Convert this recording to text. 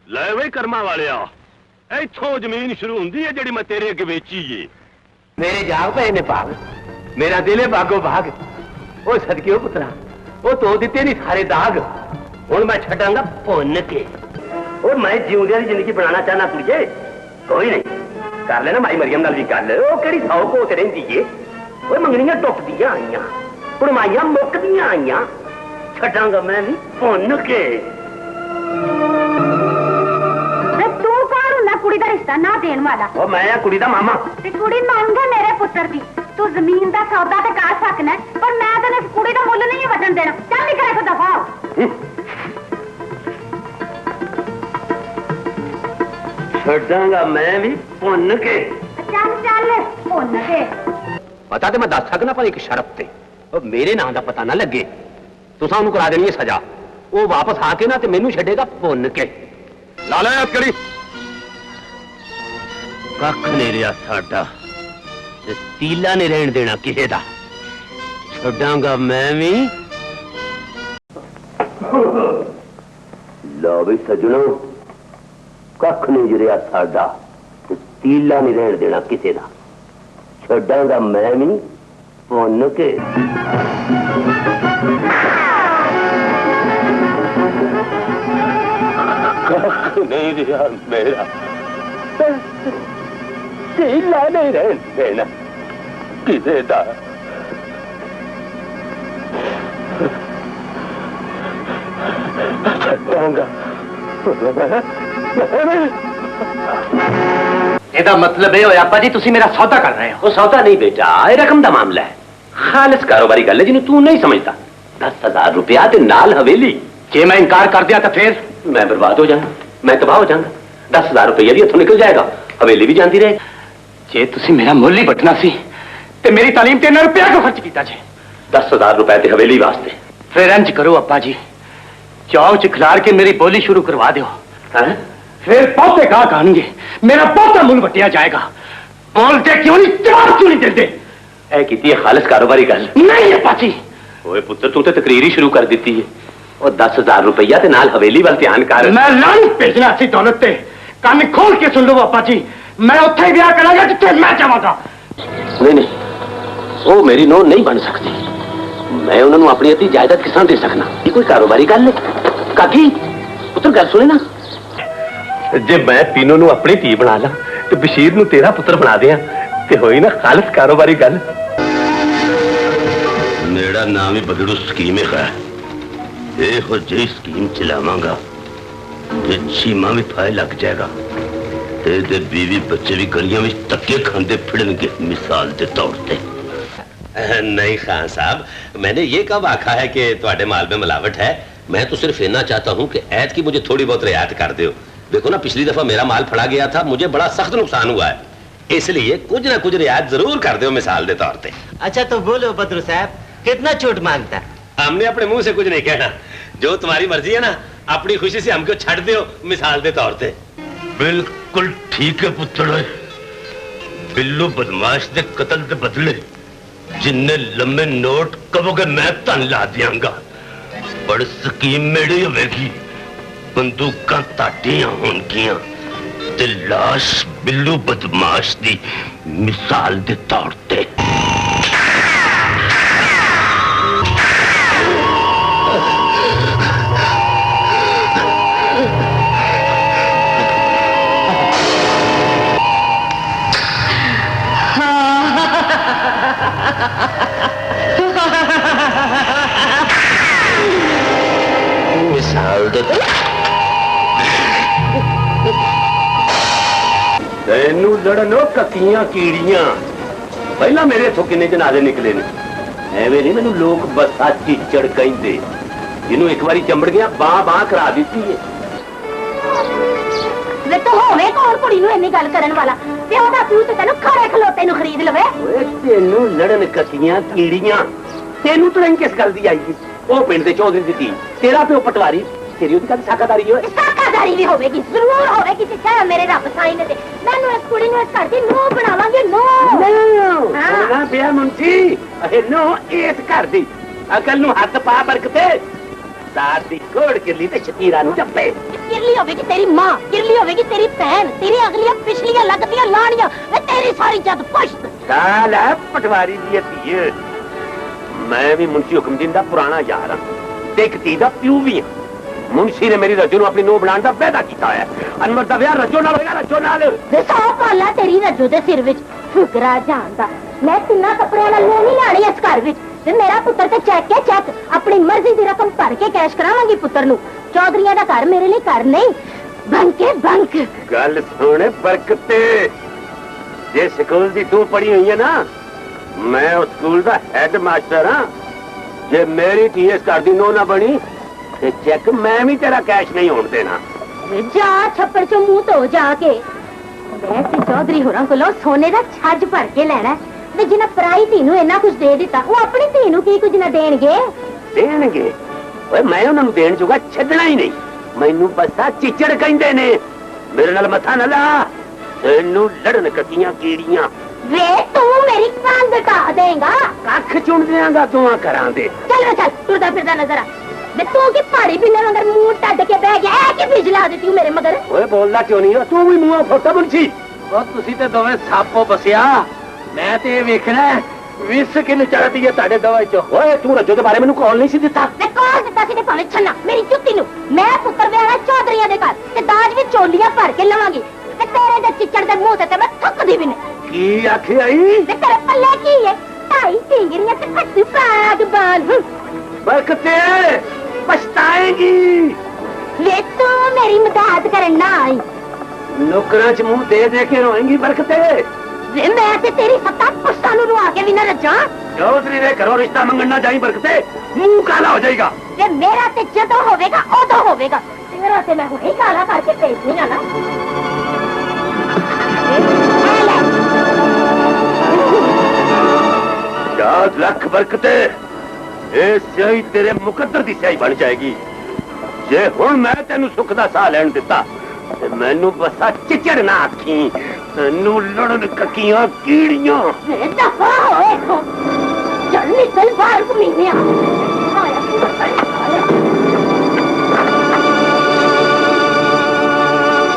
ਲੈ ਵੇ ਕਰਮਾਂ ਵਾਲਿਆ, ਇੱਥੋਂ ਜ਼ਮੀਨ ਸ਼ੁਰੂ ਹੁੰਦੀ ਹੈ ਜਿਹੜੀ ਮੈਂ ਤੇਰੇ ਅੱਗੇ ਵੇਚੀ ਏ। मेरे जाग पे ने भाग, मेरा दिल है भागो भाग। ओ सदके पुत्रा, वो तो दिते नहीं सारे दाग। हुण मैं छड्डांगा भुन के। और मैं जीउंदियां दी जिंदगी बनाना चाहना कुड़िए। कोई नहीं, कर लेना माई मरियम नाल भी गल। ओ केड़ी सौ कोत रहिंदी ए। ओए मंगणियां टुटदियां आईयां, कुड़माइयां मुकदियां आईयां। छड्डांगा मैं भी भुन के। कुड़ी दा रिश्ता ना देने वाला। ओ मैं कुड़ी दा मामा। ते कुड़ी मंग है मेरे पुत्र दी। तू जमीन दा सौदा ते कर सकना, पर मैं तेरे कुड़ी दा मुੱਲ नहीं वजन देना। चल निकल इथों दफा हो। छड्डांगा मैं भी भुन के। चल चल भुन के। पता ते मैं दस सकना, पर एक शर्त ते। ओ मेरे नाम दा पता ना लगे, तुसां उन्हें करा देनी है सजा। वो वापस आके ना ते मैनू छड्डेगा भुन के। ला ले कड़ी। कख नहीं रहा साडा, तीला नहीं रहन देना किसी दा। छड्डांगा मैं भी। लो भी सजनो, कख नहीं रहा साडा, तीला नहीं रहन देना किसी दा। छड्डांगा मैं भी भुन के। कख नहीं रहा मेरा, ढीला नहीं रहन देना किसे दा। छड्डांगा ਇਹਦਾ ਮਤਲਬ ਇਹ ਹੋਇਆ ਆਪਾ ਜੀ ਤੁਸੀਂ ਮੇਰਾ ਸੌਦਾ ਕਰ ਰਹੇ ਹੋ। ਉਹ ਸੌਦਾ ਨਹੀਂ ਬੇਟਾ, ਇਹ ਰਕਮ ਦਾ ਮਾਮਲਾ ਹੈ। ਖਾਲਸ ਕਾਰੋਬਾਰੀ ਗੱਲ ਹੈ ਜਿਹਨੂੰ ਤੂੰ ਨਹੀਂ ਸਮਝਦਾ। 10,000 रुपया ਤੇ ਨਾਲ ਹਵੇਲੀ। ਜੇ ਮੈਂ ਇਨਕਾਰ ਕਰ ਦਿਆ ਤਾਂ ਫਿਰ ਮੈਂ ਬਰਬਾਦ ਹੋ ਜਾਵਾਂਗਾ, ਮੈਂ ਤਬਾਹ ਹੋ ਜਾਵਾਂਗਾ। 10,000 रुपया भी इत्थों निकल जाएगा, हवेली भी जाती रहेगी। जे तुसी मेरा मुल ही बटना सी ते मेरी तालीम ते 9 रुपया क्यों खर्च किया जे? 10,000 रुपए ते हवेली वास्ते। फिर इंज करो अब्बा जी, चाव च खिलार के मेरी बोली शुरू करवा दो। फिर बहुते गाहक आएंगे, मेरा बहुता मुल बटिया जाएगा। बोलते क्यों नहीं, जवाब क्यों नहीं देते? ऐ कीती है खालिस कारोबारी गल नहीं अब्बा जी। ओए पुत्र तू तो तकरीर ही शुरू कर दी है। और 10,000 रुपया ते नाल हवेली वाल ध्यान कर। मैं लान भेजना सी दौलत ते। कान खोल के सुन लो पापा जी, मैं उत्थे ही ब्याह करांगा जिथे मैं चाहांगा। नहीं नहीं, वो मेरी नौं नहीं बन सकती। मैं उन्होंने अपनी अद्धी जायदाद किस तरह दे सकना? ये कोई कारोबारी गल है? काकी पुत्र गल सुने ना, जे मैं तीनों नूं अपनी धी बना ला ते बशीर नूं तेरा पुत्र बना दिया ते होई ना खालिस कारोबारी गल। मेरा नाम ही बदलू स्कीम है। एहो जी स्कीम चलावांगा ते चीमा भी फाय लग जाएगा ते बीवी बच्चे भी गलियां में धक्के खांदे फिरनगे मिसाल के तौर पे। नहीं खान साहब, मैंने ये कब आखा है कि तुम्हारे माल में मिलावट है। मैं तो सिर्फ इतना चाहता हूँ कि ऐत की मुझे थोड़ी बहुत रियायत कर दो। देखो ना, पिछली दफा मेरा माल फड़ा गया था, मुझे बड़ा सख्त नुकसान हुआ है, इसलिए कुछ ना कुछ रियायत जरूर कर दो मिसाल के तौर पे। अच्छा तो बोलो बद्रू साहब, कितना छूट मांगता? हमने अपने मुंह से कुछ नहीं कहना, जो तुम्हारी मर्जी है ना, अपनी खुशी से हमको छड़ दो मिसाल के तौर पे। बिल्कुल ठीक है पुत्र। बिल्लू बदमाश के कत्ल के बदले जिन्ने लम्बे नोट कहोगे मैं तन ला दियांगा। पर स्कीम मेरी होगी, बंदूकां ताड़ियां होणगियां ते लाश बिल्लू बदमाश दी मिसाल के तौर पे। मिसाल दे तेनू लड़नो कतियां कीड़ियां। पहला मेरे इथों किन्ने जनाजे निकले ने। एवें नहीं मैनू लोग बसा चीचड़ कहते, जिन्हों एक बारी चंबड़ गया बां बां करा दी है। वे तो होवे कौन कुड़ी नूं इन्नी गल करन वाला? ते ओदा प्यू ते तैनूं खड़े खलोते नूं खरीद लवे। ओए तेनू लड़न कतियां कीड़ियां, तेनू तो किस गल दी आई? वो पिंड दे चौधरी दी धी, तेरा प्यो पटवारी, तेरी ओदी कद साकादारी होए? साकादारी भी होवेगी, जरूर होवेगी। ते मेरे रब साईं ने ते मैनूं इस कुड़ी नूं इस घर दी नूं बनावांगे। नूं ना पिया मुंशी, नो इस घर दी अकल नूं हथ पा बरकते। साथ दी छोड़ किरली ते शकीरा नु जप्पे किरली होवेगी तेरी मां, किरली होवेगी तेरी बहन, तेरी अगलियां पिछलियां लगदियां लाणियां, वे तेरी सारी जद पुश्त। साल है पटवारी दी धीए, मैं भी मुंशी हुक्मदीन दा पुराना यार हां, ते इक धी दा प्यू भी हां। मुंशी ने मेरी रजो अपनी नूह बनाने का वादा किया है। अनवर दा ब्याह रजो नाल होएगा, रजो नाल। सौ पाला तेरी रजो दे सिर विच फुकरा जानदा, मैं तिन्ना कपड़ियां नाल नहीं लाणी इस घर विच। ते मेरा पुत्र ते चेक के चेक अपनी मर्जी दी रकम भर के कैश करावांगी पुत्र नु। चौधरियां दा घर मेरे लिए घर नहीं, बंके बंक। गल सुन बरकते, जे स्कूल दी तू पढ़ी हुई है ना, मैं उस स्कूल दा हेड मास्टर हां। जे मेरी धी इस घर दी नूह ना बनी ते चेक मैं भी तेरा कैश नहीं होने देना। जा छप्पड़ चो मुंह धो जाके। मैं ते चौधरी होरां कोलों सोने दा छज भर के लेना ते जिन्हां पराई धी नूं इन्ना कुछ दे दिता, वो अपनी धी नूं की कुछ ना देणगे। देणगे? ओए मैं उन्हां नूं देण जोगा छड्डना ही नहीं। मैनू बसा चिचड़ कहंदे ने। मेरे नाल मथा ना ला, तैनू लड़न ककीयां कीड़ियां। वे तू मेरी कान घटा देगा, कख चुन देंगा दुआ करां दे। चल चल टुरदा फिरदा नजर आ। तू की पहाड़ी पिन्ने मगर मुंह टड के बह गया है कि बिजला देती हूं मेरे मगर। ओए बोलदा क्यों नहीं हो तू भी मुंह फोटा मुंशी। ओ तुसी ते दोवें सापो बसिया, मैं ते वेखना विस किन चढ़दी है ताडे दवा चो। ओए तू रजो दे बारे मेनू कॉल नहीं सी दिता। मैं कॉल दिता सी ते भावे छन्ना मेरी जुत्ती नु। मैं पुत्र वेला चौधरियां दे घर ते दाज भी चोलियां भर के लवांगी ते तेरे दे चिचड़ दे मुंह ते मैं थकदी भी नहीं। की आखे आई? ते तेरे पल्ले की है? ढाई टिंगरियां ते खट्टी पाग बान। बरकते पछताएगी। वे तू मेरी मदद करना आई। नौकरां च मुंह दे के रोएंगी बरकते। वे मैं ते तेरी सत्ता पुश्ता नु रुआ के भी ना रजा। चौधरी ने घरों रिश्ता मंगन ना जाई बरकते, मुंह काला हो जाएगा। वे मेरा ते जदों होवेगा उदों होवेगा, तेरा ते मैं हुणे काला करके भेजनी आ ना। याद रख बरकते, ये स्याही तेरे मुकद्दर दी स्याही बन जाएगी। जे हुण मैं तेनू सुख दा साह लैण दिता ते मैनू बसा चिचड़ ना आखी, तैनू लड़न ककीयां कीड़ियां। दफा होए, चल निकल बाहर घूमी आ।